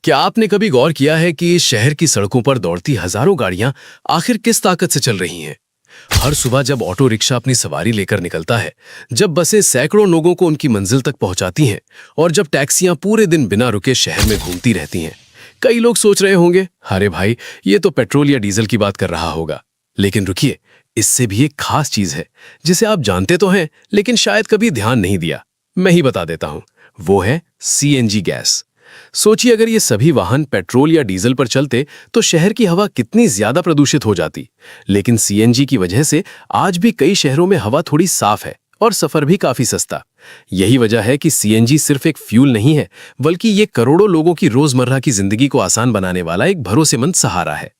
क्या आपने कभी गौर किया है कि शहर की सड़कों पर दौड़ती हजारों गाड़ियां आखिर किस ताकत से चल रही हैं? हर सुबह जब ऑटो रिक्शा अपनी सवारी लेकर निकलता है, जब बसें सैकड़ों लोगों को उनकी मंजिल तक पहुंचाती हैं और जब टैक्सियां पूरे दिन बिना रुके शहर में घूमती रहती हैं, कई लोग सोच रहे होंगे, अरे भाई, ये तो पेट्रोल या डीजल की बात कर रहा होगा। लेकिन रुकिए, इससे भी एक खास चीज है जिसे आप जानते तो हैं लेकिन शायद कभी ध्यान नहीं दिया। मैं ही बता देता हूं, वो है सीएनजी गैस। सोचिए, अगर ये सभी वाहन पेट्रोल या डीजल पर चलते तो शहर की हवा कितनी ज्यादा प्रदूषित हो जाती। लेकिन सीएनजी की वजह से आज भी कई शहरों में हवा थोड़ी साफ है और सफर भी काफी सस्ता। यही वजह है कि सीएनजी सिर्फ एक फ्यूल नहीं है, बल्कि ये करोड़ों लोगों की रोजमर्रा की जिंदगी को आसान बनाने वाला एक भरोसेमंद सहारा है।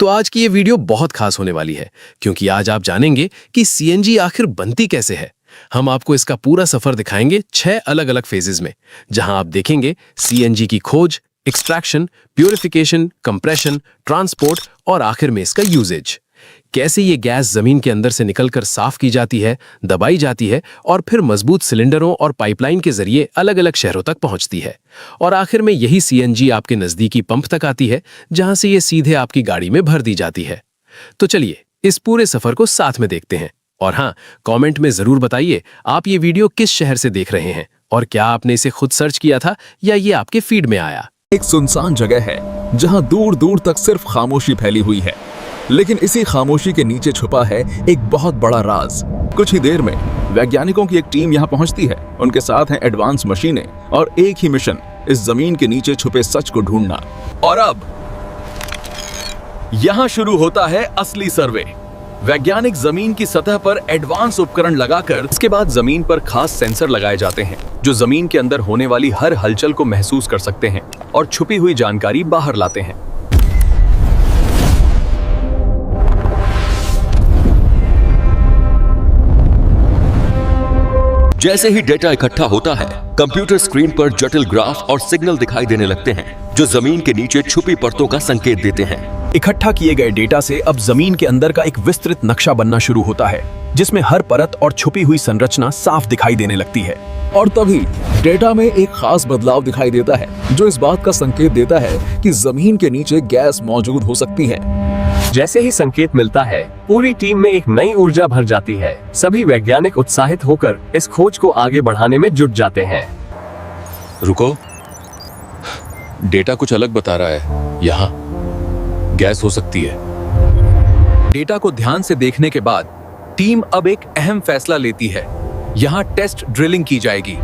तो आज की ये वीडियो बहुत खास होने वाली है, क्योंकि आज आप जानेंगे कि सीएनजी आखिर बनती कैसे है। हम आपको इसका पूरा सफर दिखाएंगे 6 अलग अलग फेजेस में, जहां आप देखेंगे सीएनजी की खोज, एक्सट्रैक्शन, प्यूरिफिकेशन, कंप्रेशन, ट्रांसपोर्ट और आखिर में इसका यूजेज। कैसे ये गैस जमीन के अंदर से निकलकर साफ की जाती है, दबाई जाती है और फिर मजबूत सिलेंडरों और पाइपलाइन के जरिए अलग अलग शहरों तक पहुंचती है। और आखिर में यही सीएनजी आपके नजदीकी पंप तक आती है, जहां से ये सीधे आपकी गाड़ी में भर दी जाती है। तो चलिए इस पूरे सफर को साथ में देखते हैं। और हाँ, कमेंट में जरूर बताइए आप ये वीडियो किस शहर से देख रहे हैं और क्या आपने इसे खुद सर्च किया था या ये आपके फीड में आया। एक सुनसान जगह है जहां दूर दूर तक सिर्फ खामोशी फैली हुई है, लेकिन इसी खामोशी के नीचे छुपा है एक बहुत बड़ा राज। कुछ ही देर में वैज्ञानिकों की एक टीम यहां पहुंचती है। उनके साथ हैं एडवांस मशीनें और एक ही मिशन, इस जमीन के नीचे छुपे सच को ढूंढना। और अब यहां शुरू होता है असली सर्वे। वैज्ञानिक जमीन की सतह पर एडवांस उपकरण लगाकर इसके बाद जमीन पर खास सेंसर लगाए जाते हैं, जो जमीन के अंदर होने वाली हर हलचल को महसूस कर सकते हैं और छुपी हुई जानकारी बाहर लाते हैं। जैसे ही डेटा इकट्ठा होता है, कंप्यूटर स्क्रीन पर जटिल ग्राफ और सिग्नल दिखाई देने लगते हैं, जो जमीन के नीचे छुपी परतों का संकेत देते हैं। इकट्ठा किए गए डेटा से अब जमीन के अंदर का एक विस्तृत नक्शा बनना शुरू होता है, जिसमें हर परत और छुपी हुई संरचना साफ दिखाई देने लगती है। और तभी डेटा में एक खास बदलाव दिखाई देता है, जो इस बात का संकेत देता है कि जमीन के नीचे गैस मौजूद हो सकती है। जैसे ही संकेत मिलता है, पूरी टीम में एक नई ऊर्जा भर जाती है। सभी वैज्ञानिक उत्साहित होकर इस खोज को आगे बढ़ाने में जुट जाते हैं। रुको, डेटा कुछ अलग बता रहा है। यहाँ गैस हो सकती है। डेटा को ध्यान से देखने के बाद टीम अब एक अहम फैसला लेती है। यहाँ टेस्ट ड्रिलिंग की जाएगी।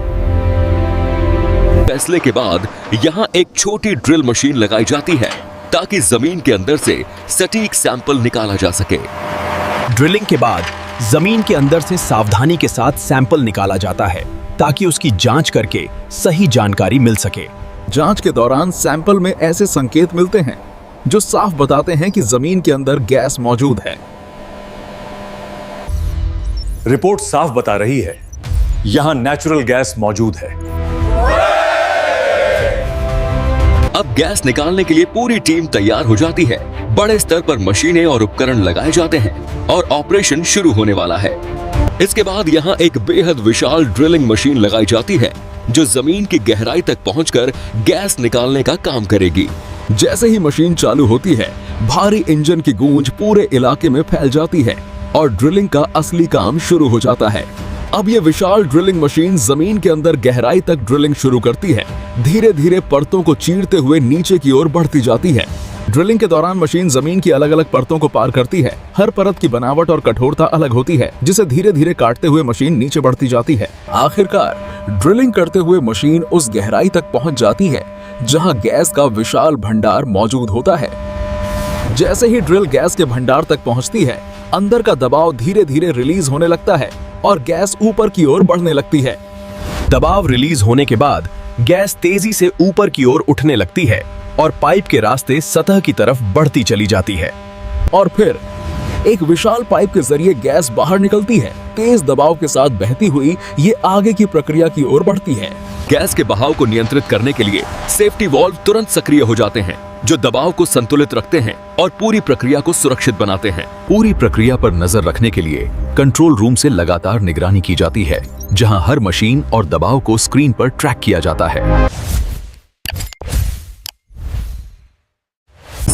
फैसले के बाद यहाँ एक छोटी ड्रिल मशीन लगाई जाती है, ताकि जमीन के अंदर से सटीक सैंपल निकाला जा सके। ड्रिलिंग के बाद जमीन के अंदर से सावधानी के साथ सैंपल निकाला जाता है, ताकि उसकी जांच करके सही जानकारी मिल सके। जांच के दौरान सैंपल में ऐसे संकेत मिलते हैं जो साफ बताते हैं कि जमीन के अंदर गैस मौजूद है। रिपोर्ट साफ बता रही है, यहां नेचुरल गैस मौजूद है। अब गैस निकालने के लिए पूरी टीम तैयार हो जाती है। बड़े स्तर पर मशीनें और उपकरण लगाए जाते हैं और ऑपरेशन शुरू होने वाला है। इसके बाद यहाँ एक बेहद विशाल ड्रिलिंग मशीन लगाई जाती है, जो जमीन की गहराई तक पहुंचकर गैस निकालने का काम करेगी। जैसे ही मशीन चालू होती है, भारी इंजन की गूंज पूरे इलाके में फैल जाती है और ड्रिलिंग का असली काम शुरू हो जाता है। अब ये विशाल ड्रिलिंग मशीन जमीन के अंदर गहराई तक ड्रिलिंग शुरू करती है। धीरे धीरे परतों को चीरते हुए नीचे की ओर बढ़ती जाती है। ड्रिलिंग के दौरान मशीन जमीन की अलग अलग परतों को पार करती है। हर परत की बनावट और कठोरता अलग होती है, जिसे धीरे धीरे काटते हुए मशीन नीचे बढ़ती जाती है। आखिरकार ड्रिलिंग करते हुए मशीन उस गहराई तक पहुंच जाती है जहां गैस का विशाल भंडार मौजूद होता है। जैसे ही ड्रिल गैस के भंडार तक पहुंचती है, अंदर का दबाव धीरे धीरे रिलीज होने लगता है और गैस ऊपर की ओर बढ़ने लगती है। दबाव रिलीज होने के बाद गैस तेजी से ऊपर की ओर उठने लगती है और पाइप के रास्ते सतह की तरफ बढ़ती चली जाती है। और फिर एक विशाल पाइप के जरिए गैस बाहर निकलती है। तेज दबाव के साथ बहती हुई ये आगे की प्रक्रिया की ओर बढ़ती है। गैस के बहाव को नियंत्रित करने के लिए सेफ्टी वाल्व तुरंत सक्रिय हो जाते हैं, जो दबाव को संतुलित रखते हैं और पूरी प्रक्रिया को सुरक्षित बनाते हैं। पूरी प्रक्रिया पर नजर रखने के लिए कंट्रोल रूम से लगातार निगरानी की जाती है, जहां हर मशीन और दबाव को स्क्रीन पर ट्रैक किया जाता है।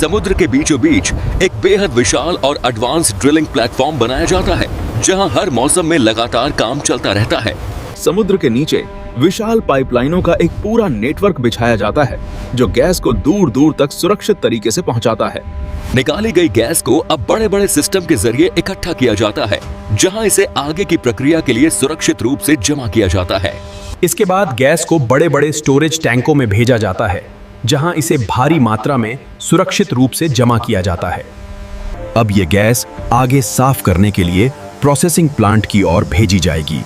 समुद्र के बीचों बीच एक बेहद विशाल और एडवांस ड्रिलिंग प्लेटफॉर्म बनाया जाता है, जहां हर मौसम में लगातार काम चलता रहता है। समुद्र के नीचे विशाल पाइपलाइनों का एक पूरा नेटवर्क बिछाया जाता है, जो गैस को दूर दूर तक सुरक्षित तरीके से पहुंचाता है। निकाली गई गैस को अब बड़े बड़े सिस्टम के जरिए इकट्ठा किया जाता है, जहां इसे आगे की प्रक्रिया के लिए सुरक्षित रूप से जमा किया जाता है। इसके बाद गैस को बड़े बड़े स्टोरेज टैंकों में भेजा जाता है, जहां इसे भारी मात्रा में सुरक्षित रूप से जमा किया जाता है। अब ये गैस आगे साफ करने के लिए प्रोसेसिंग प्लांट की ओर भेजी जाएगी।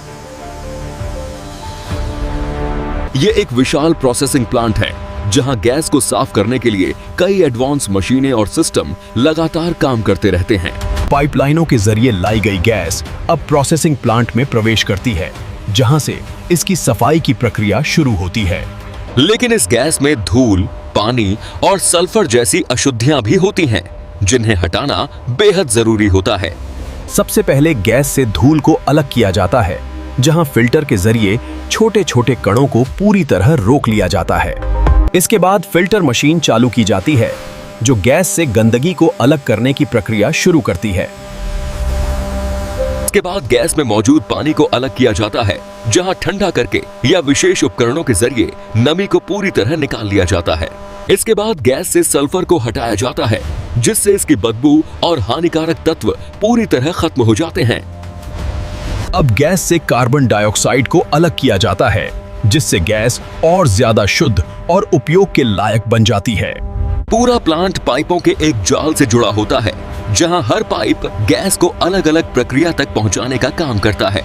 ये एक विशाल प्रोसेसिंग प्लांट है, जहां गैस को साफ करने के लिए कई एडवांस मशीनें और सिस्टम लगातार काम करते रहते हैं। पाइपलाइनों के जरिए लाई गई गैस अब प्रोसेसिंग प्लांट में प्रवेश करती है, जहां से इसकी सफाई की प्रक्रिया शुरू होती है। लेकिन इस गैस में धूल, पानी और सल्फर जैसी अशुद्धियां भी होती हैं, जिन्हें हटाना बेहद जरूरी होता है। सबसे पहले गैस से धूल को अलग किया जाता है, जहां फिल्टर के जरिए छोटे छोटे कणों को पूरी तरह रोक लिया जाता है। इसके बाद फिल्टर मशीन चालू की जाती है, जो गैस से गंदगी को अलग करने की प्रक्रिया शुरू करती है। इसके बाद गैस में मौजूद पानी को अलग किया जाता है, जहां ठंडा करके या विशेष उपकरणों के जरिए नमी को पूरी तरह निकाल लिया जाता है। इसके बाद गैस से सल्फर को हटाया जाता है, जिससे इसकी बदबू और हानिकारक तत्व पूरी तरह खत्म हो जाते हैं। अब गैस से कार्बन डाइऑक्साइड को अलग किया जाता है, जिससे गैस और ज्यादा शुद्ध और उपयोग के लायक बन जाती है। पूरा प्लांट पाइपों के एक जाल से जुड़ा होता है, जहां हर पाइप गैस को अलग अलग प्रक्रिया तक पहुंचाने का काम करता है।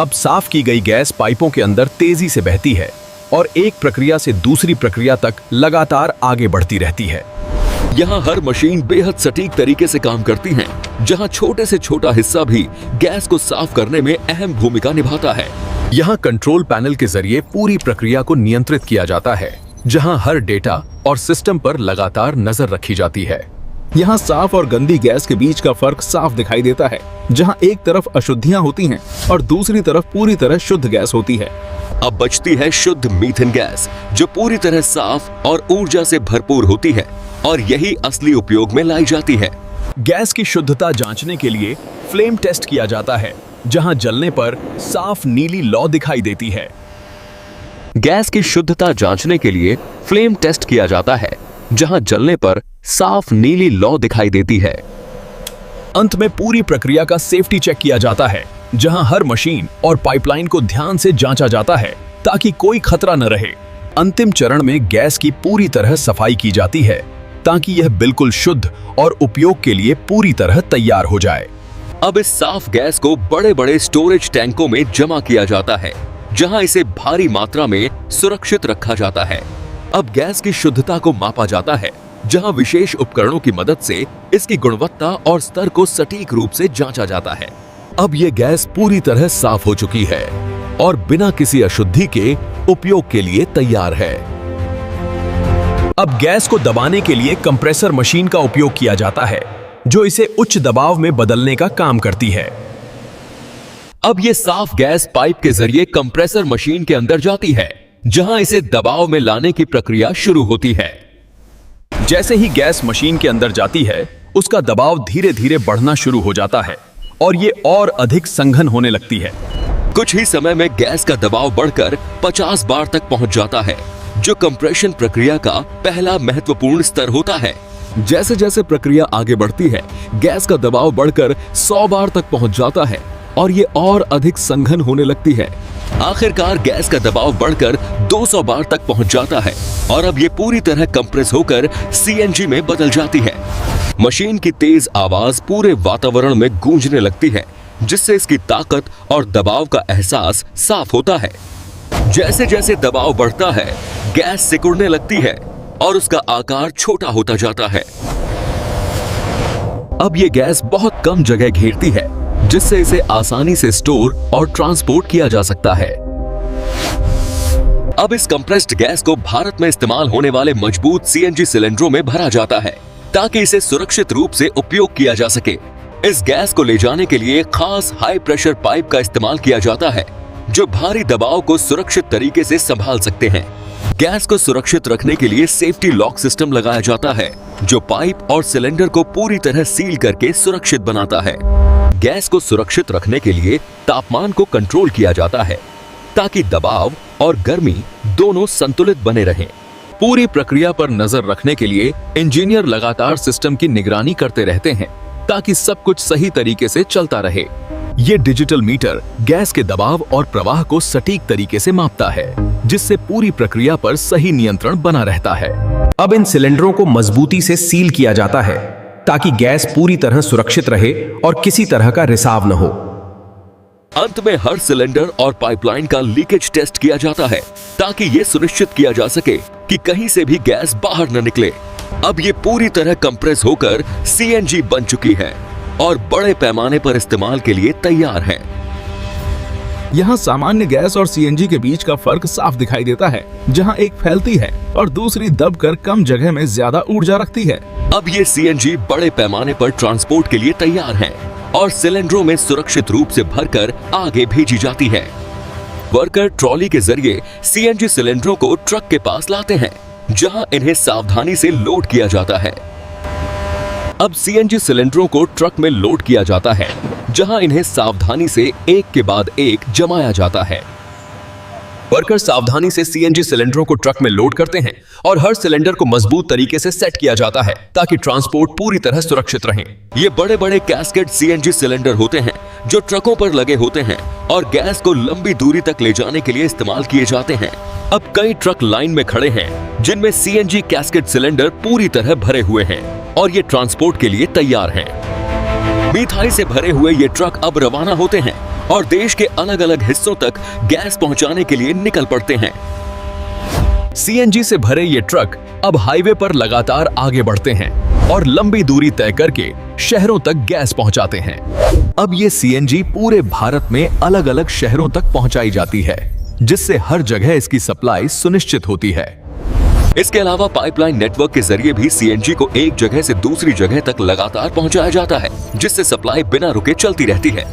अब साफ की गई गैस पाइपों के अंदर तेजी से बहती है और एक प्रक्रिया से दूसरी प्रक्रिया तक लगातार आगे बढ़ती रहती है। यहाँ हर मशीन बेहद सटीक तरीके से काम करती है, जहाँ छोटे से छोटा हिस्सा भी गैस को साफ करने में अहम भूमिका निभाता है। यहाँ कंट्रोल पैनल के जरिए पूरी प्रक्रिया को नियंत्रित किया जाता है, जहाँ हर डेटा और सिस्टम पर लगातार नजर रखी जाती है। यहाँ साफ और गंदी गैस के बीच का फर्क साफ दिखाई देता है, जहाँ एक तरफ अशुद्धियां होती हैं और दूसरी तरफ पूरी तरह शुद्ध गैस होती है। अब बचती है शुद्ध मीथेन गैस, जो पूरी तरह साफ और ऊर्जा से भरपूर होती है, और यही असली उपयोग में लाई जाती है। गैस की शुद्धता जांचने के लिए फ्लेम टेस्ट किया जाता है, जहां जलने पर साफ नीली लौ दिखाई देती है। गैस की शुद्धता जांचने के लिए फ्लेम टेस्ट किया जाता है, जहां जलने पर साफ नीली लौ दिखाई देती है। अंत में पूरी प्रक्रिया का सेफ्टी चेक किया जाता है, जहां हर मशीन और पाइपलाइन को ध्यान से जांचा जाता है, ताकि कोई खतरा न रहे। अंतिम चरण में गैस की पूरी तरह सफाई की जाती है, ताकि यह बिल्कुल शुद्ध और उपयोग के लिए पूरी तरह तैयार हो जाए। अब इस साफ गैस को बड़े बड़े स्टोरेज टैंकों में जमा किया जाता है, जहां इसे भारी मात्रा में सुरक्षित रखा जाता है। अब गैस की शुद्धता को मापा जाता है, जहां विशेष उपकरणों की मदद से इसकी गुणवत्ता और स्तर को सटीक रूप से जांचा जाता है। अब ये गैस पूरी तरह साफ हो चुकी है और बिना किसी अशुद्धि के उपयोग के लिए तैयार है। अब गैस को दबाने के लिए कंप्रेसर मशीन का उपयोग किया जाता है, जो इसे उच्च दबाव में बदलने का काम करती है। अब ये साफ गैस पाइप के जरिए कंप्रेसर मशीन के अंदर जाती है, जहां इसे दबाव में लाने की प्रक्रिया शुरू होती है। जैसे ही गैस मशीन के अंदर जाती है, उसका दबाव धीरे धीरे बढ़ना शुरू हो जाता है और ये और अधिक संघन होने लगती है। कुछ ही समय में गैस का दबाव बढ़कर 50 बार तक पहुंच जाता है, जो कंप्रेशन प्रक्रिया का पहला महत्वपूर्ण स्तर होता है। जैसे जैसे प्रक्रिया आगे बढ़ती है, गैस का दबाव बढ़कर 100 बार तक पहुंच जाता है और ये और अधिक संघन होने लगती है। आखिरकार गैस का दबाव बढ़कर 200 बार तक पहुंच जाता है और अब ये पूरी तरह कंप्रेस होकर सीएनजी में बदल जाती है। मशीन की तेज आवाज पूरे वातावरण में गूंजने लगती है, जिससे इसकी ताकत और दबाव का एहसास साफ होता है। जैसे जैसे दबाव बढ़ता है, गैस सिकुड़ने लगती है और उसका आकार छोटा होता जाता है। अब ये गैस बहुत कम जगह घेरती है, जिससे इसे आसानी से स्टोर और ट्रांसपोर्ट किया जा सकता है। अब इस कंप्रेस्ड गैस को भारत में इस्तेमाल होने वाले मजबूत सीएनजी सिलेंडरों में भरा जाता है, ताकि इसे सुरक्षित रूप से उपयोग किया जा सके। इस गैस को ले जाने के लिए खास हाई प्रेशर पाइप का इस्तेमाल किया जाता है, जो भारी दबाव को सुरक्षित तरीके से संभाल सकते हैं। गैस को सुरक्षित रखने के लिए सेफ्टी लॉक सिस्टम लगाया जाता है, जो पाइप और सिलेंडर को पूरी तरह सील करके सुरक्षित बनाता है। गैस को सुरक्षित रखने के लिए तापमान को कंट्रोल किया जाता है, ताकि दबाव और गर्मी दोनों संतुलित बने रहें। पूरी प्रक्रिया पर नजर रखने के लिए इंजीनियर लगातार सिस्टम की निगरानी करते रहते हैं, ताकि सब कुछ सही तरीके से चलता रहे। ये डिजिटल मीटर गैस के दबाव और प्रवाह को सटीक तरीके से मापता है, जिससे पूरी प्रक्रिया पर सही नियंत्रण बना रहता है। अब इन सिलेंडरों को मजबूती से सील किया जाता है, ताकि गैस पूरी तरह सुरक्षित रहे और किसी तरह का रिसाव न हो। अंत में हर सिलेंडर और पाइपलाइन का लीकेज टेस्ट किया जाता है, ताकि ये सुनिश्चित किया जा सके कि कहीं से भी गैस बाहर न निकले। अब ये पूरी तरह कंप्रेस होकर सीएनजी बन चुकी है और बड़े पैमाने पर इस्तेमाल के लिए तैयार है। यहाँ सामान्य गैस और सीएनजी के बीच का फर्क साफ दिखाई देता है, जहाँ एक फैलती है और दूसरी दबकर कम जगह में ज्यादा ऊर्जा रखती है। अब ये सीएनजी बड़े पैमाने पर ट्रांसपोर्ट के लिए तैयार है और सिलेंडरों में सुरक्षित रूप से भरकर आगे भेजी जाती है। वर्कर ट्रॉली के जरिए सीएनजी सिलेंडरों को ट्रक के पास लाते हैं, जहां इन्हें सावधानी से लोड किया जाता है। अब सीएनजी सिलेंडरों को ट्रक में लोड किया जाता है, जहां इन्हें सावधानी से एक के बाद एक जमाया जाता है। वर्कर सावधानी से सीएनजी सिलेंडरों को ट्रक में लोड करते हैं और हर सिलेंडर को मजबूत तरीके से सेट किया जाता है, ताकि ट्रांसपोर्ट पूरी तरह सुरक्षित रहे। ये बड़े बड़े कैस्केड सीएनजी सिलेंडर होते हैं, जो ट्रकों पर लगे होते हैं और गैस को लंबी दूरी तक ले जाने के लिए इस्तेमाल किए जाते हैं। अब कई ट्रक लाइन में खड़े हैं, जिनमें सीएनजी कैस्केड सिलेंडर पूरी तरह भरे हुए हैं और ये ट्रांसपोर्ट के लिए तैयार हैं। मिठाई से भरे हुए ये ट्रक अब रवाना होते हैं और देश के अलग अलग हिस्सों तक गैस पहुंचाने के लिए निकल पड़ते हैं। सीएनजी से भरे ये ट्रक अब हाईवे पर लगातार आगे बढ़ते हैं और लंबी दूरी तय करके शहरों तक गैस पहुंचाते हैं। अब ये सीएनजी पूरे भारत में अलग अलग शहरों तक पहुंचाई जाती है, जिससे हर जगह इसकी सप्लाई सुनिश्चित होती है। इसके अलावा पाइपलाइन नेटवर्क के जरिए भी सीएनजी को एक जगह से दूसरी जगह तक लगातार पहुंचाया जाता है, जिससे सप्लाई बिना रुके चलती रहती है।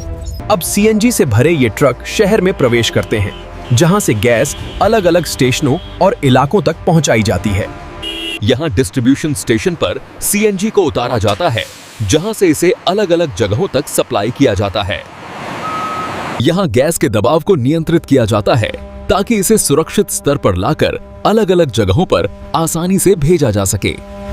अब सीएनजी से भरे ये ट्रक शहर में प्रवेश करते हैं, जहां से गैस अलग अलग स्टेशनों और इलाकों तक पहुंचाई जाती है। यहाँ डिस्ट्रीब्यूशन स्टेशन पर सीएनजी को उतारा जाता है, जहां से इसे अलग अलग जगहों तक सप्लाई किया जाता है। यहाँ गैस के दबाव को नियंत्रित किया जाता है, ताकि इसे सुरक्षित स्तर पर लाकर अलग अलग जगहों पर आसानी से भेजा जा सके।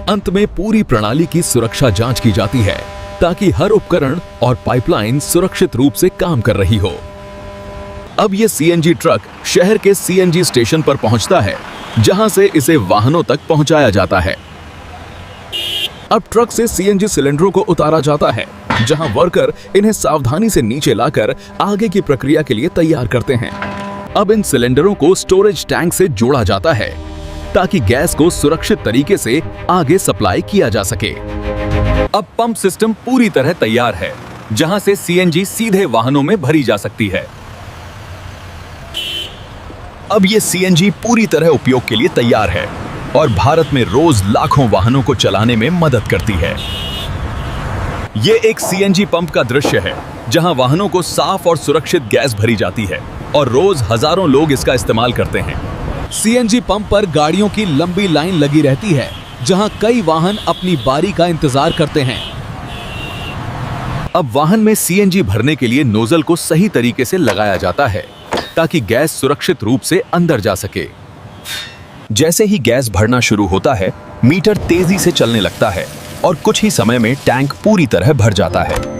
अंत में पूरी प्रणाली की सुरक्षा जांच की जाती है, ताकि हर उपकरण और पाइपलाइन सुरक्षित रूप से काम कर रही हो। अब ये सीएनजी ट्रक शहर के सीएनजी स्टेशन पर पहुंचता है, जहां से इसे वाहनों तक पहुंचाया जाता है। अब ट्रक से सीएनजी सिलेंडरों को उतारा जाता है, जहां वर्कर इन्हें सावधानी से नीचे लाकर आगे की प्रक्रिया के लिए तैयार करते हैं। अब इन सिलेंडरों को स्टोरेज टैंक से जोड़ा जाता है, ताकि गैस को सुरक्षित तरीके से आगे सप्लाई किया जा सके। अब पंप सिस्टम पूरी तरह तैयार है, जहां से सीएनजी सीधे वाहनों में भरी जा सकती है। अब ये सीएनजी पूरी तरह उपयोग के लिए तैयार है और भारत में रोज लाखों वाहनों को चलाने में मदद करती है। ये एक सीएनजी पंप का दृश्य है, जहां वाहनों को साफ और सुरक्षित गैस भरी जाती है और रोज हजारों लोग इसका इस्तेमाल करते हैं। सीएनजी पंप पर गाड़ियों की लंबी लाइन लगी रहती है, जहां कई वाहन अपनी बारी का इंतजार करते हैं। अब वाहन में सीएनजी भरने के लिए नोजल को सही तरीके से लगाया जाता है, ताकि गैस सुरक्षित रूप से अंदर जा सके। जैसे ही गैस भरना शुरू होता है, मीटर तेजी से चलने लगता है और कुछ ही समय में टैंक पूरी तरह भर जाता है।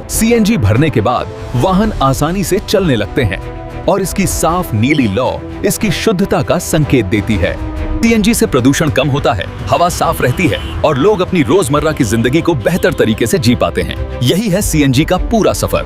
सीएनजी भरने के बाद वाहन आसानी से चलने लगते हैं और इसकी साफ नीली लौ इसकी शुद्धता का संकेत देती है। सीएनजी से प्रदूषण कम होता है, हवा साफ रहती है और लोग अपनी रोजमर्रा की जिंदगी को बेहतर तरीके से जी पाते हैं। यही है सीएनजी का पूरा सफर।